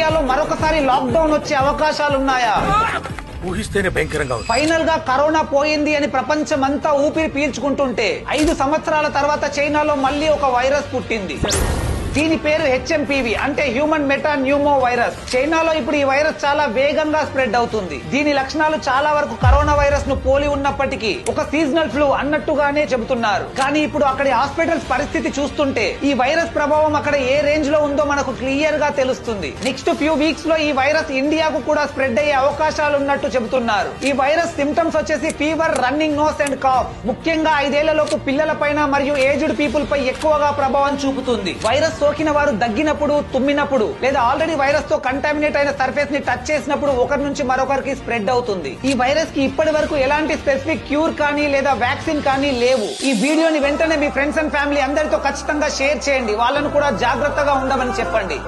ఇండియాలో మరొకసారి లాక్డౌన్ వచ్చే అవకాశాలున్నాయా? ఊహిస్తేనే భయంకరంగా ఉంది. ఫైనల్ గా కరోనా పోయింది అని ప్రపంచమంతా ఊపిరి పీల్చుకుంటుంటే 5 సంవత్సరాల తర్వాత చైనాలో మళ్ళీ ఒక వైరస్ పుట్టింది. దీని పేరు HMPV అంటే హ్యూమన్ మెటా న్యూమో వైరస్. చైనాలో ఇప్పుడు ఈ వైరస్ చాలా వేగంగా స్ప్రెడ్ అవుతుంది. దీని లక్షణాలు చాలా వరకు కరోనా వైరస్ ను పోలి ఉన్నప్పటికీ ఒక సీజనల్ ఫ్లూ అన్నట్టుగానే చెబుతున్నారు. కానీ ఇప్పుడు అక్కడి హాస్పిటల్స్ పరిస్థితి చూస్తుంటే ఈ వైరస్ ప్రభావం అక్కడ ఏ రేంజ్ లో ఉందో మనకు క్లియర్ గా తెలుస్తుంది. నెక్స్ట్ ఫ్యూ వీక్స్ లో ఈ వైరస్ ఇండియాకు కూడా స్ప్రెడ్ అయ్యే అవకాశాలు ఉన్నట్టు చెబుతున్నారు. ఈ వైరస్ సిమ్టమ్స్ వచ్చేసి fever, running nose and cough. ముఖ్యంగా 5 ఏళ్లలోపు పిల్లల పైన మరియు ఏజ్డ్ పీపుల్ పై ఎక్కువగా ప్రభావం చూపుతుంది. వైరస్ సోకిన వారు దగ్గినప్పుడు, తుమ్మినప్పుడు లేదా ఆల్రెడీ వైరస్ తో కంటామినేట్ అయిన సర్ఫేస్ ని టచ్ చేసినప్పుడు ఒకరి నుంచి మరొకరికి స్ప్రెడ్ అవుతుంది. ఈ వైరస్ కి ఇప్పటి వరకు ఎలాంటి స్పెసిఫిక్ క్యూర్ కానీ లేదా వ్యాక్సిన్ కానీ లేవు. ఈ వీడియోని వెంటనే మీ ఫ్రెండ్స్ అండ్ ఫ్యామిలీ అందరితో ఖచ్చితంగా షేర్ చేయండి. వాళ్ళను కూడా జాగ్రత్తగా ఉండమని చెప్పండి.